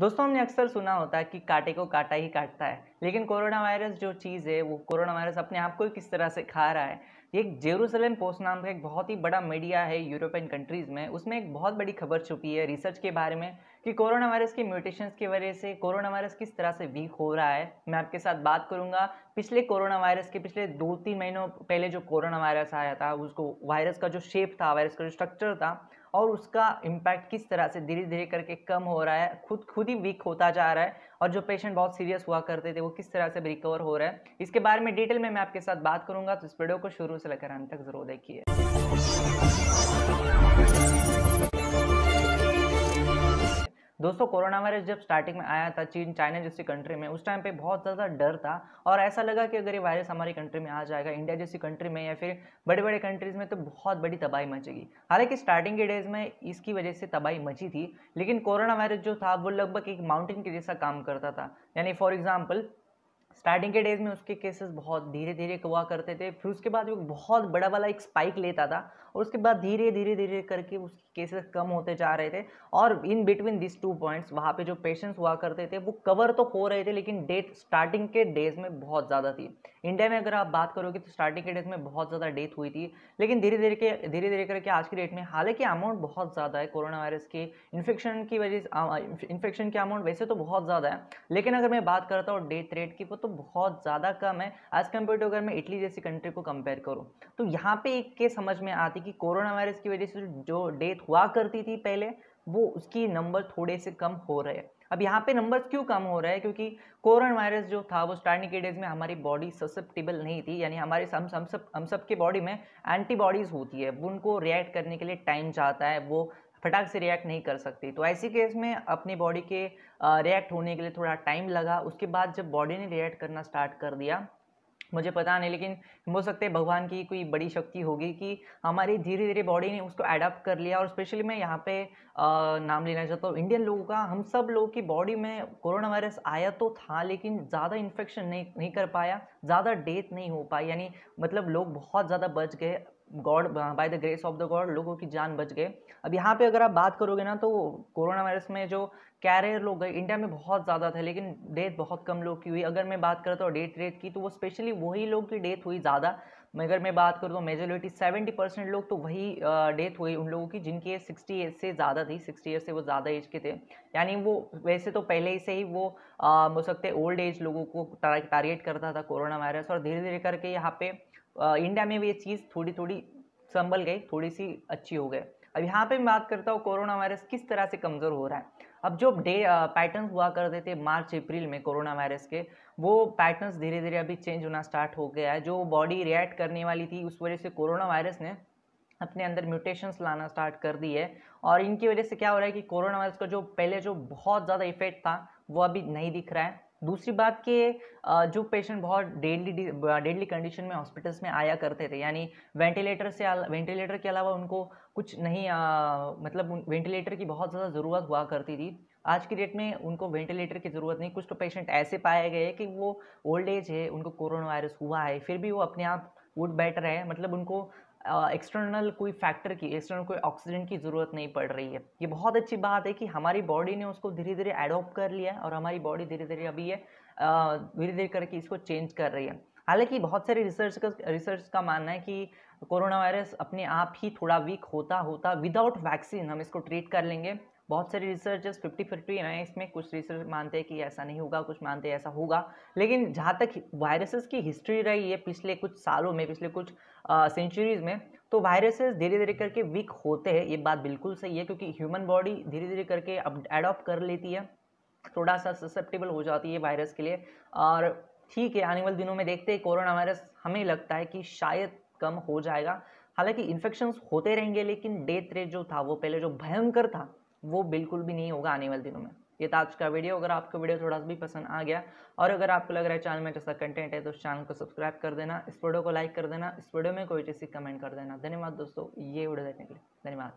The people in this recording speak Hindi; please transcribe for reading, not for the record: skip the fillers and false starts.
दोस्तों हमने अक्सर सुना होता है कि कांटे को कांटा ही काटता है, लेकिन कोरोना वायरस जो चीज़ है वो कोरोना वायरस अपने आप को ही किस तरह से खा रहा है। ये एक जेरूसलम पोस्ट नाम का एक बहुत ही बड़ा मीडिया है यूरोपियन कंट्रीज़ में, उसमें एक बहुत बड़ी खबर छुपी है रिसर्च के बारे में कि कोरोना वायरस के म्यूटेशंस की वजह से कोरोना वायरस किस तरह से वीक हो रहा है। मैं आपके साथ बात करूंगा पिछले कोरोना वायरस के पिछले 2-3 महीनों पहले जो कोरोना वायरस आया था, उसको वायरस का जो शेप था, वायरस का जो स्ट्रक्चर था और उसका इम्पैक्ट किस तरह से धीरे धीरे करके कम हो रहा है, खुद ही वीक होता जा रहा है और जो पेशेंट बहुत सीरियस हुआ करते थे वो किस तरह से रिकवर हो रहा है, इसके बारे में डिटेल में मैं आपके साथ बात करूंगा। तो इस वीडियो को शुरू से लेकर अंत तक जरूर देखिए। दोस्तों कोरोना वायरस जब स्टार्टिंग में आया था चाइना जैसी कंट्री में, उस टाइम पे बहुत ज़्यादा डर था और ऐसा लगा कि अगर ये वायरस हमारी कंट्री में आ जाएगा, इंडिया जैसी कंट्री में या फिर बड़े बड़े कंट्रीज़ में, तो बहुत बड़ी तबाही मचेगी। हालांकि स्टार्टिंग के डेज में इसकी वजह से तबाही मची थी, लेकिन कोरोना वायरस जो था वो लगभग एक माउंटेन के जैसा काम करता था। यानी फॉर एग्जाम्पल स्टार्टिंग के डेज में उसके केसेस बहुत धीरे धीरे हुआ करते थे, फिर उसके बाद वो बहुत बड़ा वाला एक स्पाइक लेता था और उसके बाद धीरे धीरे धीरे करके उसके केसेस कम होते जा रहे थे। और इन बिटवीन दिस 2 पॉइंट्स वहाँ पे जो पेशेंट्स हुआ करते थे वो कवर तो हो रहे थे, लेकिन डेथ स्टार्टिंग के डेज में बहुत ज़्यादा थी। इंडिया में अगर आप बात करोगे तो स्टार्टिंग के डेज में बहुत ज़्यादा डेथ हुई थी, लेकिन धीरे धीरे करके आज की डेट में, हालांकि अमाउंट बहुत ज़्यादा है कोरोना वायरस के इन्फेक्शन की वजह से, इन्फेक्शन के अमाउंट वैसे तो बहुत ज़्यादा है, लेकिन अगर मैं बात करता हूँ डेथ रेट की, वो तो बहुत ज़्यादा कम है एज कम्पेयर टू अगर मैं इटली जैसी कंट्री को कंपेयर करूँ। तो यहाँ पे एक के समझ में आती कि कोरोना वायरस की वजह से जो डेथ हुआ करती थी पहले, वो उसकी नंबर थोड़े से कम हो रहे हैं। अब यहाँ पे नंबर्स क्यों कम हो रहा है? क्योंकि कोरोना वायरस जो था वो स्टार्टिंग के डेज में हमारी बॉडी ससेप्टेबल नहीं थी, यानी हमारे हम सब के बॉडी में एंटीबॉडीज होती है, वो उनको रिएक्ट करने के लिए टाइम चाहता है, वो फटाक से रिएक्ट नहीं कर सकती। तो ऐसी केस में अपनी बॉडी के रिएक्ट होने के लिए थोड़ा टाइम लगा। उसके बाद जब बॉडी ने रिएक्ट करना स्टार्ट कर दिया, मुझे पता नहीं, लेकिन हो सकता है भगवान की कोई बड़ी शक्ति होगी कि हमारी धीरे धीरे बॉडी ने उसको अडॉप्ट कर लिया। और स्पेशली मैं यहाँ पे नाम लेना चाहता हूँ इंडियन लोगों का। हम सब लोगों की बॉडी में कोरोना वायरस आया तो था, लेकिन ज़्यादा इन्फेक्शन नहीं कर पाया, ज़्यादा डेथ नहीं हो पाई, यानी मतलब लोग बहुत ज़्यादा बच गए। God, by the grace of the God, लोगों की जान बच गए। अब यहाँ पे अगर आप बात करोगे ना, तो कोरोना वायरस में जो कैरियर लोग गए इंडिया में बहुत ज़्यादा थे, लेकिन डेथ बहुत कम लोग की हुई। अगर मैं बात करता हूँ डेथ रेट की, तो वो स्पेशली वही लोग की डेथ हुई ज़्यादा। अगर मैं बात करूँ तो मेजोरिटी 70% लोग तो वही डेथ हुई उन लोगों की जिनकी एज 60 एज से ज़्यादा थी, 60 ईयर से वो ज़्यादा एज के थे। यानी वो वैसे तो पहले ही से ही वो हो सकते हैं ओल्ड एज लोगों को टारगेट करता था कोरोना वायरस। और धीरे धीरे करके यहाँ पे इंडिया में भी ये चीज़ थोड़ी थोड़ी संभल गई, थोड़ी सी अच्छी हो गई। अब यहाँ पे मैं बात करता हूँ कोरोना वायरस किस तरह से कमज़ोर हो रहा है। अब जो पैटर्न हुआ करते थे मार्च अप्रैल में कोरोना वायरस के, वो पैटर्न्स धीरे धीरे अभी चेंज होना स्टार्ट हो गया है। जो बॉडी रिएक्ट करने वाली थी, उस वजह से कोरोना वायरस ने अपने अंदर म्यूटेशंस लाना स्टार्ट कर दी है। और इनकी वजह से क्या हो रहा है कि कोरोना वायरस का जो पहले जो बहुत ज़्यादा इफेक्ट था वो अभी नहीं दिख रहा है। दूसरी बात कि जो पेशेंट बहुत डेडली कंडीशन में हॉस्पिटल्स में आया करते थे, यानी वेंटिलेटर के अलावा उनको कुछ नहीं, मतलब वेंटिलेटर की बहुत ज़्यादा ज़रूरत हुआ करती थी। आज की डेट में उनको वेंटिलेटर की ज़रूरत नहीं। कुछ तो पेशेंट ऐसे पाए गए कि वो ओल्ड एज है, उनको कोरोना वायरस हुआ है, फिर भी वो अपने आप उठ बैठ रहे हैं, मतलब उनको एक्सटर्नल कोई फैक्टर की, एक्सटर्नल कोई ऑक्सीजन की ज़रूरत नहीं पड़ रही है। ये बहुत अच्छी बात है कि हमारी बॉडी ने उसको धीरे धीरे एडॉप्ट कर लिया है और हमारी बॉडी धीरे धीरे अभी ये धीरे धीरे करके इसको चेंज कर रही है। हालांकि बहुत सारे रिसर्च का मानना है कि कोरोना वायरस अपने आप ही थोड़ा वीक होता होता विदाउट वैक्सीन हम इसको ट्रीट कर लेंगे। बहुत सारे रिसर्चर्स 50-50 हैं इसमें, कुछ रिसर्च मानते हैं कि ऐसा नहीं होगा, कुछ मानते हैं ऐसा होगा। लेकिन जहाँ तक वायरसेस की हिस्ट्री रही है पिछले कुछ सालों में, पिछले कुछ सेंचुरीज में, तो वायरसेस धीरे धीरे करके वीक होते हैं। ये बात बिल्कुल सही है, क्योंकि ह्यूमन बॉडी धीरे धीरे करके अब एडॉप्ट कर लेती है, थोड़ा सा ससेप्टेबल हो जाती है वायरस के लिए। और ठीक है, आने वाले दिनों में देखते हैं कोरोना वायरस, हमें लगता है कि शायद कम हो जाएगा। हालांकि इन्फेक्शंस होते रहेंगे, लेकिन डेथ रेट जो था वो पहले जो भयंकर था वो बिल्कुल भी नहीं होगा आने वाले दिनों में। ये था आज का वीडियो। अगर आपको वीडियो थोड़ा सा भी पसंद आ गया और अगर आपको लग रहा है चैनल में जैसा कंटेंट है, तो उस चैनल को सब्सक्राइब कर देना, इस वीडियो को लाइक कर देना, इस वीडियो में कोई चीज़ कमेंट कर देना। धन्यवाद दोस्तों ये वीडियो देखने के लिए, धन्यवाद।